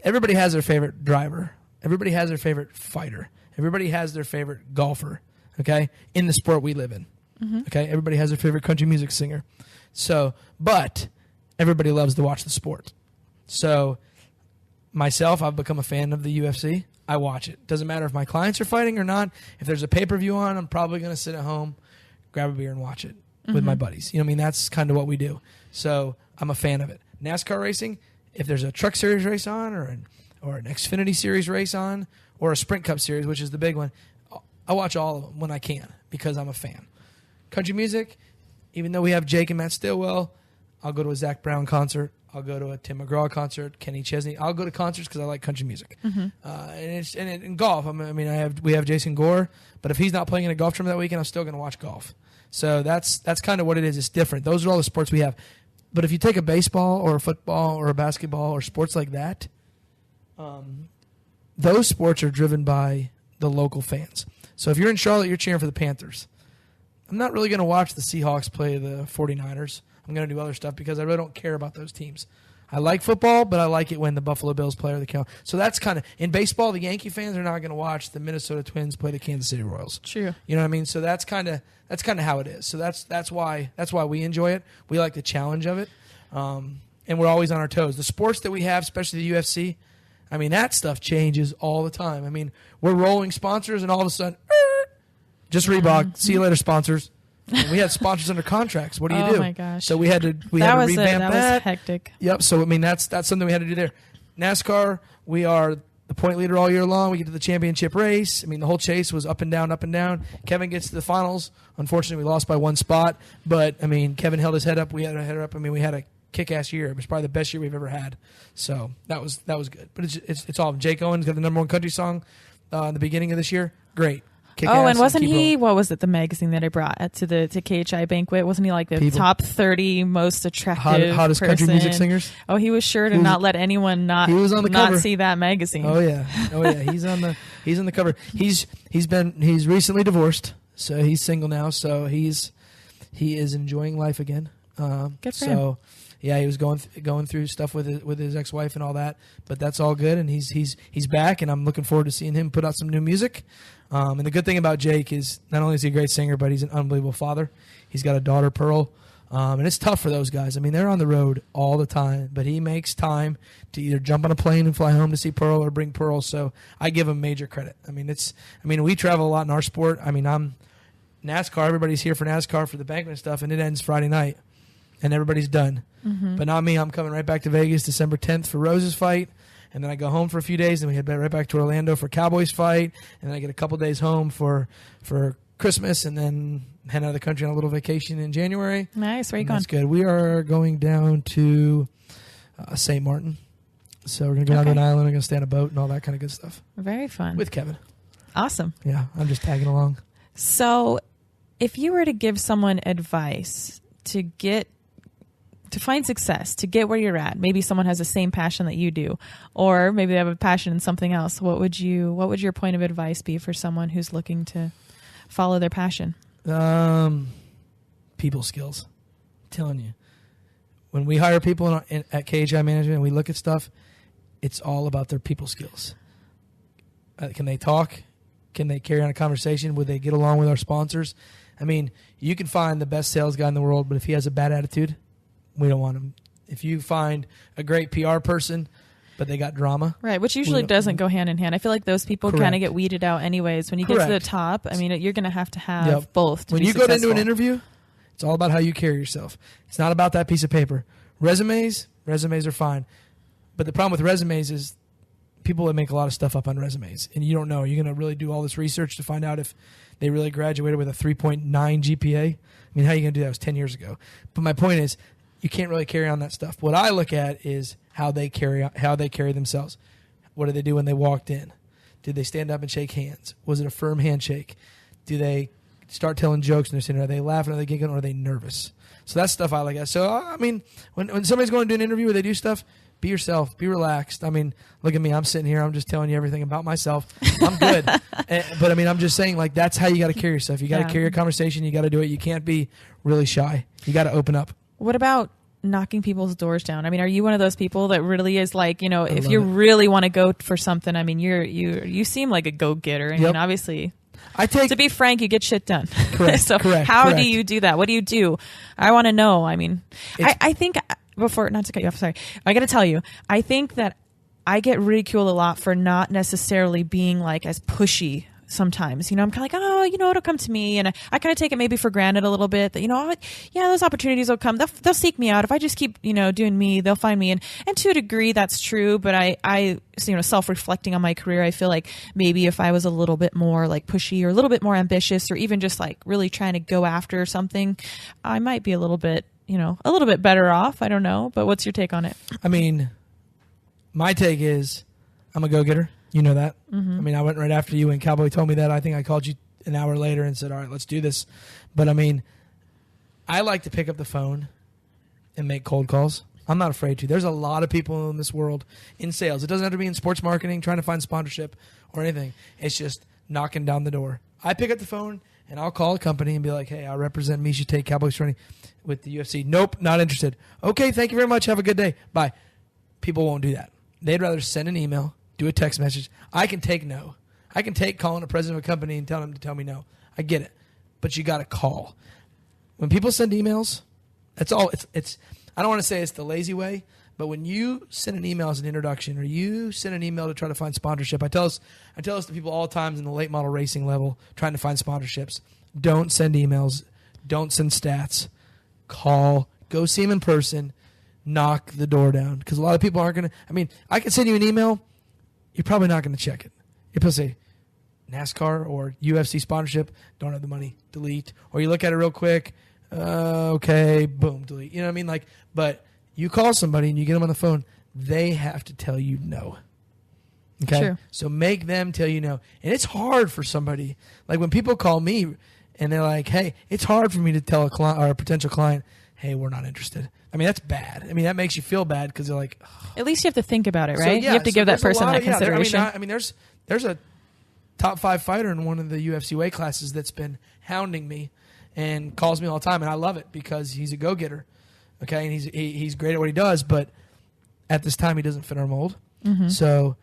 [SPEAKER 2] Everybody has their favorite driver. Everybody has their favorite fighter. Everybody has their favorite golfer. Okay? In the sport we live in. Okay? Everybody has their favorite country music singer. So, but everybody loves to watch the sport. So, myself, I've become a fan of the UFC. I watch it. Doesn't matter if my clients are fighting or not. If there's a pay-per-view on, I'm probably going to sit at home, grab a beer, and watch it with my buddies. You know what I mean? That's kind of what we do. So I'm a fan of it. NASCAR racing, if there's a Truck Series race on or an Xfinity Series race on or a Sprint Cup Series, which is the big one, I watch all of them when I can because I'm a fan. Country music, even though we have Jake and Matt Stillwell, I'll go to a Zach Brown concert. I'll go to a Tim McGraw concert, Kenny Chesney. I'll go to concerts because I like country music. And golf. We have Jason Gore, but if he's not playing in a golf tournament that weekend, I'm still going to watch golf. So that's kind of what it is. It's different. Those are all the sports we have. But if you take a baseball or a football or a basketball or sports like that, those sports are driven by the local fans. So if you're in Charlotte, you're cheering for the Panthers. I'm not really going to watch the Seahawks play the 49ers. I'm going to do other stuff because I really don't care about those teams. I like football, but I like it when the Buffalo Bills play or the Cowboys. So that's kind of in baseball. The Yankee fans are not going to watch the Minnesota Twins play the Kansas City Royals.
[SPEAKER 1] True.
[SPEAKER 2] You know what I mean? So that's kind of how it is. So that's why we enjoy it. We like the challenge of it, and we're always on our toes. The sports that we have, especially the UFC, I mean that stuff changes all the time. I mean we're rolling sponsors, and all of a sudden, just Reebok. See you later, sponsors. And we had sponsors under contracts. What do you do?
[SPEAKER 1] Oh my gosh!
[SPEAKER 2] So we had to revamp that.
[SPEAKER 1] That was hectic.
[SPEAKER 2] Yep. So I mean that's something we had to do there. NASCAR, we are the point leader all year long. We get to the championship race. I mean the whole chase was up and down, up and down. Kevin gets to the finals. Unfortunately, we lost by one spot. But I mean Kevin held his head up. We had our head up. I mean we had a kick-ass year. It was probably the best year we've ever had. So that was good. But it's all. Jake Owens got the #1 country song in the beginning of this year. Great.
[SPEAKER 1] And wasn't he? What was it? The magazine that I brought to KHI banquet. Wasn't he like the top 30 most attractive,
[SPEAKER 2] hottest
[SPEAKER 1] person?
[SPEAKER 2] Country music singers?
[SPEAKER 1] Oh, he was sure to not let anyone not see that magazine.
[SPEAKER 2] Oh yeah. He's on the cover. He's recently divorced, so he's single now. So he is enjoying life again.
[SPEAKER 1] Good for him.
[SPEAKER 2] Yeah, he was going through stuff with his ex-wife and all that, but that's all good, and he's back, and I'm looking forward to seeing him put out some new music. And the good thing about Jake is not only is he a great singer, but he's an unbelievable father. He's got a daughter, Pearl, and it's tough for those guys. I mean, they're on the road all the time, but he makes time to either jump on a plane and fly home to see Pearl or bring Pearl. So I give him major credit. I mean, we travel a lot in our sport. I mean, I'm NASCAR. Everybody's here for NASCAR for the banquet stuff, and it ends Friday night, and everybody's done. But not me. I'm coming right back to Vegas December 10th for Rose's fight. And then I go home for a few days, and we head right back to Orlando for Cowboys fight. And then I get a couple days home for Christmas, and then head out of the country on a little vacation in January.
[SPEAKER 1] Nice. Where are you going?
[SPEAKER 2] That's good. We are going down to St. Martin. So we're going to go down to an island. We're going to stay on a boat and all that kind of good stuff.
[SPEAKER 1] Very fun.
[SPEAKER 2] With Kevin.
[SPEAKER 1] Awesome.
[SPEAKER 2] Yeah, I'm just tagging along.
[SPEAKER 1] So if you were to give someone advice to find success, to get where you're at, maybe someone has the same passion that you do, or maybe they have a passion in something else, what would your point of advice be for someone who's looking to follow their passion?
[SPEAKER 2] People skills. I'm telling you. When we hire people at KHI Management and we look at stuff, it's all about their people skills. Can they talk? Can they carry on a conversation? Would they get along with our sponsors? I mean, you can find the best sales guy in the world, but if he has a bad attitude, we don't want him. If you find a great PR person, but they got drama.
[SPEAKER 1] Right, which usually doesn't go hand in hand. I feel like those people kind of get weeded out anyways. When you get to the top, I mean, you're going to have both to
[SPEAKER 2] when
[SPEAKER 1] be
[SPEAKER 2] you
[SPEAKER 1] successful.
[SPEAKER 2] go into an interview, it's all about how you carry yourself. It's not about that piece of paper. Resumes are fine. But the problem with resumes is people that make a lot of stuff up on resumes, and you don't know. You're going to really do all this research to find out if they really graduated with a 3.9 GPA. I mean, how are you going to do that? It was 10 years ago. But my point is, you can't really carry on that stuff. What I look at is how they carry themselves. What did they do when they walked in? Did they stand up and shake hands? Was it a firm handshake? Do they start telling jokes and they're sitting there? Are they laughing? Are they giggling? Or are they nervous? So that's stuff I like. So, I mean, when somebody's going to do an interview where they do stuff, be yourself. Be relaxed. I mean, look at me. I'm sitting here. I'm just telling you everything about myself. I'm good. But, I mean, I'm just saying, like, that's how you got to carry yourself. You got to carry a conversation. You got to do it. You can't be really shy. You got to open up.
[SPEAKER 1] What about knocking people's doors down? I mean, are you one of those people that really is like, if you really want to go for something, I mean, you seem like a go-getter. I mean, obviously... to be frank, you get shit done.
[SPEAKER 2] Correct.
[SPEAKER 1] So
[SPEAKER 2] correct.
[SPEAKER 1] How do you do that? What do you do? I want to know. I mean, I think before, not to cut you off, sorry, I got to tell you, I think that I get ridiculed a lot for not necessarily being like as pushy sometimes. I'm kind of like, oh, it'll come to me. And I kind of take it maybe for granted a little bit that, yeah, those opportunities will come. They'll seek me out. If I just keep, doing me, they'll find me. And to a degree, that's true. But I self-reflecting on my career, I feel like maybe if I was a little bit more like pushy or a little bit more ambitious or even just like really trying to go after something, I might be a little bit better off. I don't know. But what's your take on it?
[SPEAKER 2] I mean, my take is I'm a go-getter. You know that. Mm-hmm. I mean, I went right after you and Cowboy told me that. I think I called you an hour later and said, all right, let's do this. But, I mean, I like to pick up the phone and make cold calls. I'm not afraid to. There's a lot of people in this world in sales. It doesn't have to be in sports marketing, trying to find sponsorship or anything. It's just knocking down the door. I pick up the phone and I'll call a company and be like, hey, I represent Miesha Tate, Cowboys training with the UFC. Nope, not interested. Okay, thank you very much. Have a good day. Bye. People won't do that. They'd rather send an email, do a text message. I can take no. I can take calling a president of a company and telling them to tell me no. I get it. But you got to call. When people send emails, that's all. It's. I don't want to say it's the lazy way, but when you send an email as an introduction or you send an email to try to find sponsorship, I tell this to people all the times in the late model racing level trying to find sponsorships. Don't send emails. Don't send stats. Call. Go see them in person. Knock the door down. Because a lot of people aren't going to. I mean, I can send you an email. You're probably not going to check it. You're supposed to say NASCAR or UFC sponsorship, don't have the money, delete. Or you look at it real quick, okay, boom, delete. You know what I mean? Like, but you call somebody and you get them on the phone, they have to tell you no. Okay?
[SPEAKER 1] True.
[SPEAKER 2] So make them tell you no. And it's hard for somebody. Like when people call me and they're like, hey, it's hard for me to tell a client or a potential client, hey, we're not interested. I mean, that's bad. I mean, that makes you feel bad because they're like... Oh.
[SPEAKER 1] At least you have to think about it, right?
[SPEAKER 2] So, yeah,
[SPEAKER 1] you have to give that person that consideration.
[SPEAKER 2] I mean, there's a top 5 fighter in one of the UFC weight classes that's been hounding me and calls me all the time, and I love it because he's a go-getter, okay? And he's great at what he does, but at this time he doesn't fit our mold. Mm-hmm. So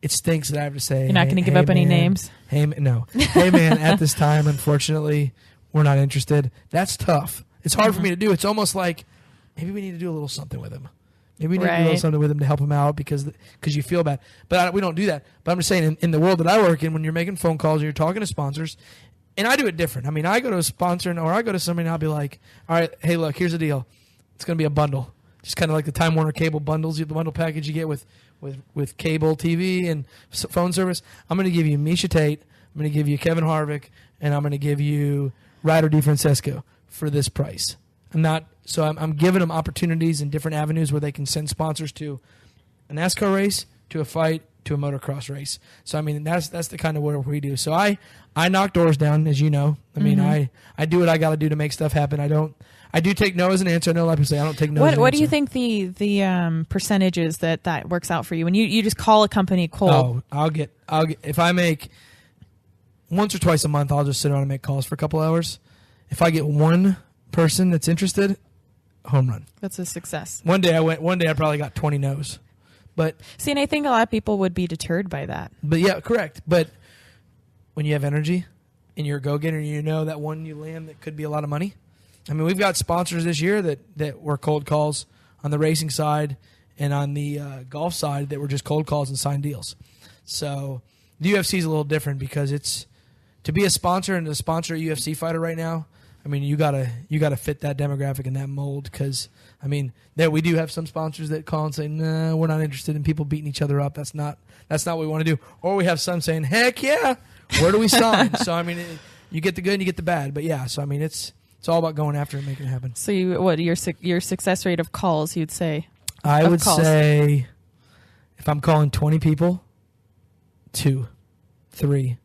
[SPEAKER 2] it stinks that I have to say...
[SPEAKER 1] You're not going to give up any names?
[SPEAKER 2] No. Hey, man, at this time, unfortunately, we're not interested. That's tough. It's hard for me to do. It's almost like... Maybe we need to do a little something with him. Maybe we need to do a little something with him to help him out because you feel bad. But we don't do that. But I'm just saying, in the world that I work in, when you're making phone calls and you're talking to sponsors, and I do it different. I mean, I go to a sponsor or I go to somebody and I'll be like, all right, hey, look, here's the deal. It's going to be a bundle. Just kind of like the Time Warner cable bundles, the bundle package you get with cable TV and phone service. I'm going to give you Miesha Tate. I'm going to give you Kevin Harvick. And I'm going to give you Ryder DiFrancesco for this price. I'm giving them opportunities in different avenues where they can send sponsors to a NASCAR race, to a fight, to a motocross race. So, I mean, that's the kind of work we do. So I knock doors down, as you know. I mean, I do what I got to do to make stuff happen. I do take no as an answer. I know a lot of people say I don't take no as an answer.
[SPEAKER 1] What do you think the percentage is that works out for you when you just call a company cold?
[SPEAKER 2] Oh, I'll get if I make once or twice a month, I'll just sit around and make calls for a couple hours. If I get one person that's interested, home run.
[SPEAKER 1] That's a success.
[SPEAKER 2] One day I probably got 20 no's. But
[SPEAKER 1] see, and I think a lot of people would be deterred by that.
[SPEAKER 2] But yeah, correct. But when you have energy and you're a go-getter and you know that one you land that could be a lot of money. I mean, we've got sponsors this year that were cold calls on the racing side and on the golf side that were just cold calls and signed deals. So the UFC is a little different because it's to be a sponsor and to sponsor a UFC fighter right now. I mean, you gotta fit that demographic and that mold because, I mean, we do have some sponsors that call and say, "No, we're not interested in people beating each other up. That's not what we want to do." Or we have some saying, "Heck yeah, where do we sign?" So I mean, you get the good and you get the bad. But yeah, so I mean, it's all about going after it and making it happen.
[SPEAKER 1] So your success rate of calls, you'd say?
[SPEAKER 2] I would say if I'm calling 20 people, 2, 3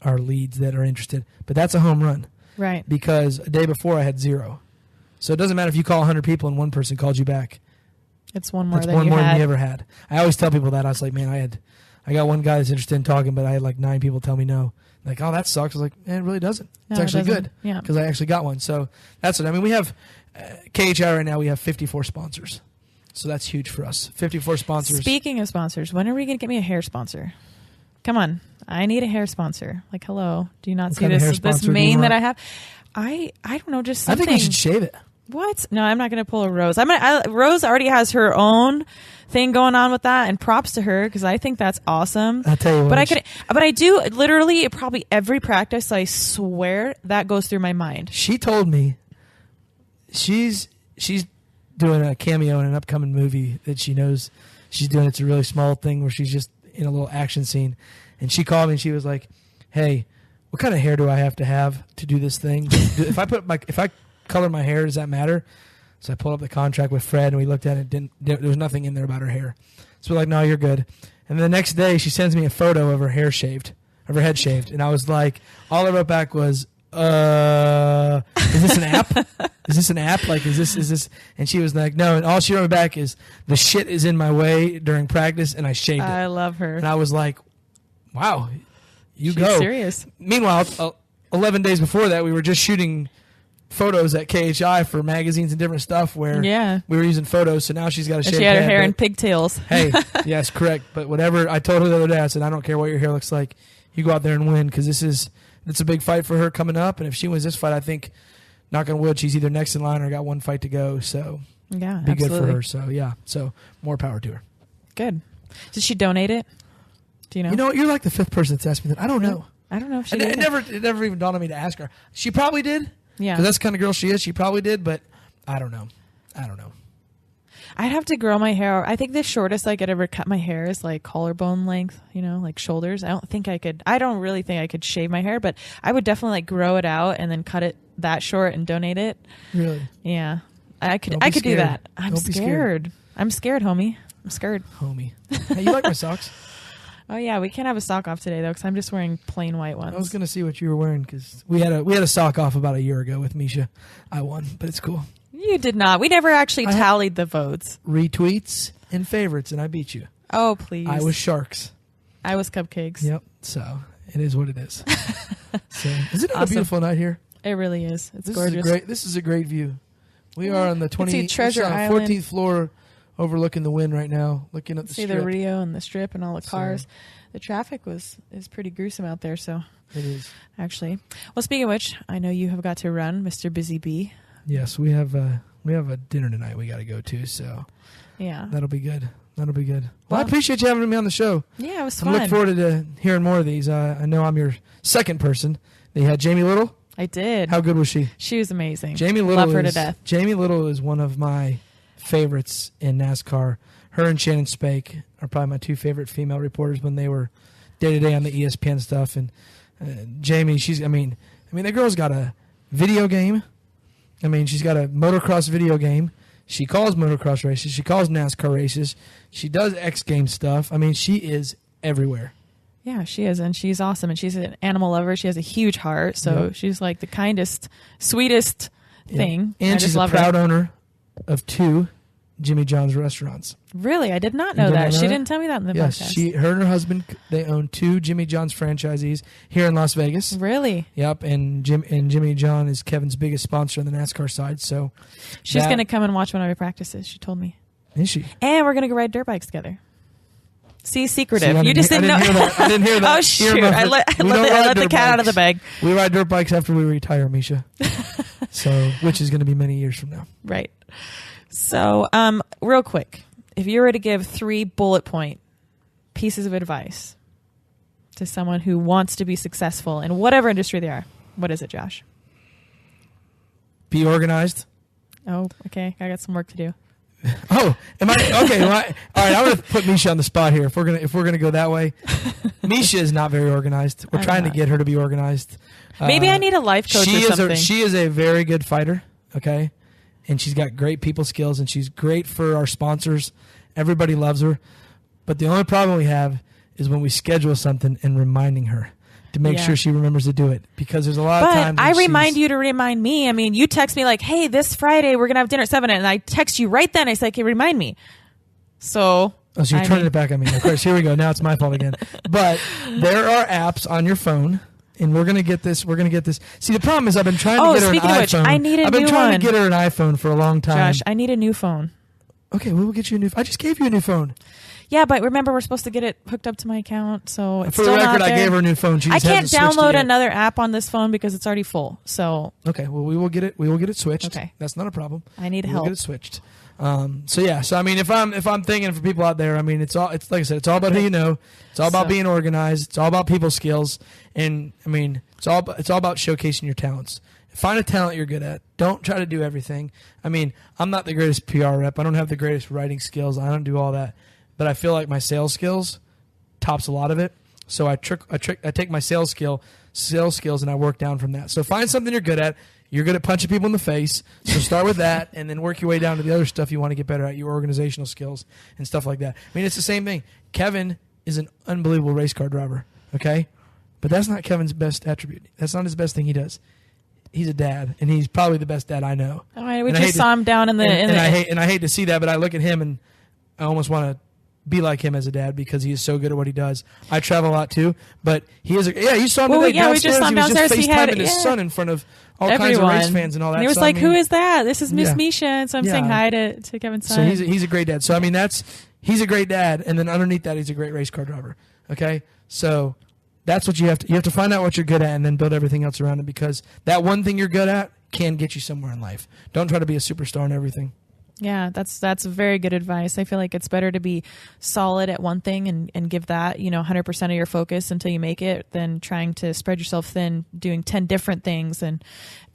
[SPEAKER 2] are leads that are interested. But that's a home run.
[SPEAKER 1] Right.
[SPEAKER 2] Because a day before I had 0. So it doesn't matter if you call 100 people and one person called you back.
[SPEAKER 1] It's one more
[SPEAKER 2] That's
[SPEAKER 1] than
[SPEAKER 2] one
[SPEAKER 1] you
[SPEAKER 2] more
[SPEAKER 1] had.
[SPEAKER 2] than you ever had. I always tell people that. I was like, man, I got one guy that's interested in talking, but I had like 9 people tell me no. Like, oh, that sucks. I was like, it really doesn't. It's
[SPEAKER 1] No, it
[SPEAKER 2] actually
[SPEAKER 1] doesn't.
[SPEAKER 2] good.
[SPEAKER 1] Yeah.
[SPEAKER 2] Because I actually got one. So that's it. I mean, we have KHI right now. We have 54 sponsors. So that's huge for us. 54 sponsors.
[SPEAKER 1] Speaking of sponsors, when are we going to get me a hair sponsor? Come on. I need a hair sponsor. Like, hello. Do you not
[SPEAKER 2] What
[SPEAKER 1] see
[SPEAKER 2] kind of hair
[SPEAKER 1] this
[SPEAKER 2] sponsor do you
[SPEAKER 1] mane that
[SPEAKER 2] want?
[SPEAKER 1] I have? I don't know, just
[SPEAKER 2] I
[SPEAKER 1] something.
[SPEAKER 2] think we should shave it.
[SPEAKER 1] What? No, I'm not going to pull a Rose. Rose already has her own thing going on with that, and props to her because I think that's awesome.
[SPEAKER 2] I'll tell you what.
[SPEAKER 1] But I do literally probably every practice. I swear that goes through my mind.
[SPEAKER 2] She told me she's doing a cameo in an upcoming movie that she knows she's doing. It's a really small thing where she's just in a little action scene, and she called me and she was like, "Hey, what kind of hair do I have to do this thing? if I color my hair, does that matter?" So I pulled up the contract with Fred and we looked at it. There was nothing in there about her hair. So we're like, "No, you're good." And the next day she sends me a photo of her head shaved, and I was like, all I wrote back was, "Is this an app? Is this an app? Like, is this?" And she was like, "No." And all she wrote back is, "The shit is in my way during practice," and I shaved it.
[SPEAKER 1] I love her.
[SPEAKER 2] And I was like, "Wow,
[SPEAKER 1] She's
[SPEAKER 2] go."
[SPEAKER 1] serious.
[SPEAKER 2] Meanwhile, 11 days before that, we were just shooting photos at KHI for magazines and different stuff where we were using photos. So now she's got a shaved
[SPEAKER 1] She had her
[SPEAKER 2] head,
[SPEAKER 1] hair
[SPEAKER 2] but-
[SPEAKER 1] in pigtails.
[SPEAKER 2] Hey, yes, correct. But whatever, I told her the other day, I said, "I don't care what your hair looks like. You go out there and win because it's a big fight for her coming up. And if she wins this fight, I think, knock on wood, she's either next in line or got one fight to go. So
[SPEAKER 1] Yeah,
[SPEAKER 2] be
[SPEAKER 1] absolutely.
[SPEAKER 2] good for her. So yeah, so more power to her.
[SPEAKER 1] Good. Did she donate it? Do you know?
[SPEAKER 2] You know, you're like the 5th person that's asked me that. I don't know.
[SPEAKER 1] I don't know if she
[SPEAKER 2] And
[SPEAKER 1] did.
[SPEAKER 2] it never even dawned on me to ask her. She probably did.
[SPEAKER 1] Yeah.
[SPEAKER 2] Because that's the kind of girl she is. She probably did, but I don't know.
[SPEAKER 1] I'd have to grow my hair. I think the shortest I could ever cut my hair is like collarbone length, like shoulders. I don't really think I could shave my hair, but I would definitely like grow it out and then cut it that short and donate it.
[SPEAKER 2] Really?
[SPEAKER 1] Yeah. I could
[SPEAKER 2] Don't be
[SPEAKER 1] do
[SPEAKER 2] scared.
[SPEAKER 1] that. I'm
[SPEAKER 2] Don't be
[SPEAKER 1] scared. I'm scared, homie. I'm scared.
[SPEAKER 2] Homie. Hey, you like my socks?
[SPEAKER 1] Oh yeah, we can't have a sock off today though because I'm just wearing plain white ones.
[SPEAKER 2] I was going to see what you were wearing because we had a sock off about a year ago with Miesha. I won, but it's cool.
[SPEAKER 1] You did not. We never actually tallied the votes.
[SPEAKER 2] Retweets and favorites, and I beat you.
[SPEAKER 1] Oh please.
[SPEAKER 2] I was Sharks.
[SPEAKER 1] I was cupcakes.
[SPEAKER 2] Yep. So it is what it is. So isn't it a
[SPEAKER 1] Awesome.
[SPEAKER 2] beautiful night here?
[SPEAKER 1] It really is. It's
[SPEAKER 2] This
[SPEAKER 1] gorgeous.
[SPEAKER 2] This is a great view. We are on the
[SPEAKER 1] see Treasure
[SPEAKER 2] on the
[SPEAKER 1] Island.
[SPEAKER 2] 14th floor, overlooking the wind right now, looking at the
[SPEAKER 1] See
[SPEAKER 2] strip.
[SPEAKER 1] the Rio and the strip and all the
[SPEAKER 2] So-
[SPEAKER 1] cars. The traffic is pretty gruesome out there. So
[SPEAKER 2] It is.
[SPEAKER 1] actually, well, speaking of which, I know you have got to run, Mr. Busy Bee.
[SPEAKER 2] Yes, we have a dinner tonight we got to go to, so
[SPEAKER 1] Yeah.
[SPEAKER 2] that'll be good. Well,
[SPEAKER 1] Well-
[SPEAKER 2] I appreciate you having me on the show.
[SPEAKER 1] Yeah, it was
[SPEAKER 2] I
[SPEAKER 1] fun.
[SPEAKER 2] look forward to hearing more of these. I know I'm your second person. You had Jamie Little.
[SPEAKER 1] I did.
[SPEAKER 2] How good was she?
[SPEAKER 1] She was amazing.
[SPEAKER 2] Jamie Little
[SPEAKER 1] Love her to death.
[SPEAKER 2] Jamie Little is one of my favorites in NASCAR. Her and Shannon Spake are probably my 2 favorite female reporters when they were day to day on the ESPN stuff. And Jamie, the girl's got a video game. She's got a motocross video game. She calls motocross races. She calls NASCAR races. She does X Games stuff. She is everywhere.
[SPEAKER 1] Yeah, she is, and she's awesome, and she's an animal lover. She has a huge heart, so
[SPEAKER 2] Yep.
[SPEAKER 1] she's like the kindest, sweetest thing.
[SPEAKER 2] And
[SPEAKER 1] I
[SPEAKER 2] she's
[SPEAKER 1] just
[SPEAKER 2] a
[SPEAKER 1] love
[SPEAKER 2] proud
[SPEAKER 1] her.
[SPEAKER 2] owner of 2 Jimmy John's restaurants.
[SPEAKER 1] Really, I did not know
[SPEAKER 2] You
[SPEAKER 1] that.
[SPEAKER 2] didn't know
[SPEAKER 1] She
[SPEAKER 2] that?
[SPEAKER 1] didn't tell me that in the
[SPEAKER 2] Yes,
[SPEAKER 1] podcast.
[SPEAKER 2] her and her husband, they own 2 Jimmy John's franchisees here in Las Vegas.
[SPEAKER 1] Really?
[SPEAKER 2] Yep, and Jimmy John is Kevin's biggest sponsor on the NASCAR side. So
[SPEAKER 1] She's going to come and watch one of my practices. She told me.
[SPEAKER 2] is she?
[SPEAKER 1] And we're going to go ride dirt bikes together. See, secretive.
[SPEAKER 2] See,
[SPEAKER 1] You just didn't know.
[SPEAKER 2] I didn't hear that.
[SPEAKER 1] Oh, shoot. I let the cat out of the bag.
[SPEAKER 2] We ride dirt bikes after we retire, Miesha. So, which is going to be many years from now.
[SPEAKER 1] Right. So, real quick, if you were to give 3 bullet point pieces of advice to someone who wants to be successful in whatever industry they are, what is it, Josh?
[SPEAKER 2] Be organized.
[SPEAKER 1] Oh, okay. I got some work to do.
[SPEAKER 2] Oh, am I okay? All right, I'm going to put Miesha on the spot here. If we're gonna go that way, Miesha is not very organized. We're
[SPEAKER 1] I'm
[SPEAKER 2] trying to
[SPEAKER 1] not.
[SPEAKER 2] get her to be organized.
[SPEAKER 1] Maybe I need a life coach or something.
[SPEAKER 2] She is a very good fighter. Okay, and she's got great people skills, and she's great for our sponsors. Everybody loves her. But the only problem we have is when we schedule something and reminding her. to make sure she remembers to do it, because there's a lot of times.
[SPEAKER 1] But I remind you to remind me. I mean, you text me like, "Hey, this Friday we're gonna have dinner at 7," and I text you right then. I say, "Okay, remind me." So.
[SPEAKER 2] Oh, so you're turning it back on me. Of course, here we go. Now it's my fault again. But there are apps on your phone, and we're gonna get this. See, the problem is I've been trying to get her an iPhone.
[SPEAKER 1] Speaking of which, I need a new one.
[SPEAKER 2] I've been trying to get her an iPhone for a long time.
[SPEAKER 1] Josh, I need a new phone.
[SPEAKER 2] Okay, we'll get you a new. I just gave you a new phone.
[SPEAKER 1] Yeah, but remember, we're supposed to get it hooked up to my account, so it's
[SPEAKER 2] for
[SPEAKER 1] still
[SPEAKER 2] the record,
[SPEAKER 1] not there.
[SPEAKER 2] I gave her a new phone. She
[SPEAKER 1] I
[SPEAKER 2] just
[SPEAKER 1] can't
[SPEAKER 2] hasn't switched it
[SPEAKER 1] download
[SPEAKER 2] yet.
[SPEAKER 1] another app on this phone because it's already full. So
[SPEAKER 2] okay, well we will get it. We will get it switched.
[SPEAKER 1] Okay,
[SPEAKER 2] that's not a problem.
[SPEAKER 1] I need help.
[SPEAKER 2] We'll get it switched. So I mean, if I'm thinking for people out there, I mean, it's like I said, it's all about who you know. It's all about being organized. It's all about people skills, and I mean, it's all about showcasing your talents. Find a talent you're good at. Don't try to do everything. I mean, I'm not the greatest PR rep. I don't have the greatest writing skills. I don't do all that, but I feel like my sales skills tops a lot of it. So I take my sales skills and I work down from that. So find something you're good at. You're good at punching people in the face, so start with that, and then work your way down to the other stuff you want to get better at, your organizational skills and stuff like that. I mean, it's the same thing. Kevin is an unbelievable race car driver, okay? But that's not Kevin's best attribute. That's not his best thing he does. He's a dad, and he's probably the best dad I know.
[SPEAKER 1] All right, we just saw him down in the...
[SPEAKER 2] I hate to see that, but I look at him, and I almost want to be like him as a dad because he is so good at what he does. I travel a lot too, but he is. You saw him today downstairs.
[SPEAKER 1] We just saw him downstairs.
[SPEAKER 2] He was just FaceTiming his son in front of all kinds of race fans and all that.
[SPEAKER 1] And he was like, "Who is that? This is Miss Miesha." And so I'm saying hi to Kevin's son.
[SPEAKER 2] So he's a great dad. So I mean, he's a great dad, and then underneath that, he's a great race car driver. Okay, so that's what you have to find out what you're good at, and then build everything else around it, because that one thing you're good at can get you somewhere in life. Don't try to be a superstar in everything.
[SPEAKER 1] Yeah, that's very good advice. I feel like it's better to be solid at one thing and give that, 100% of your focus until you make it, than trying to spread yourself thin, doing 10 different things. And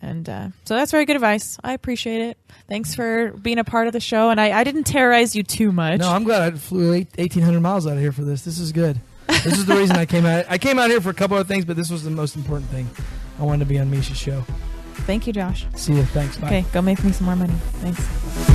[SPEAKER 1] so that's very good advice. I appreciate it. Thanks for being a part of the show. And I didn't terrorize you too much.
[SPEAKER 2] No, I'm glad I flew 1,800 miles out of here for this. This is good. This is the reason I came out. I came out here for a couple of things, but this was the most important thing. I wanted to be on Miesha's show.
[SPEAKER 1] Thank you, Josh.
[SPEAKER 2] See you. Thanks. Bye.
[SPEAKER 1] Okay, go make me some more money. Thanks.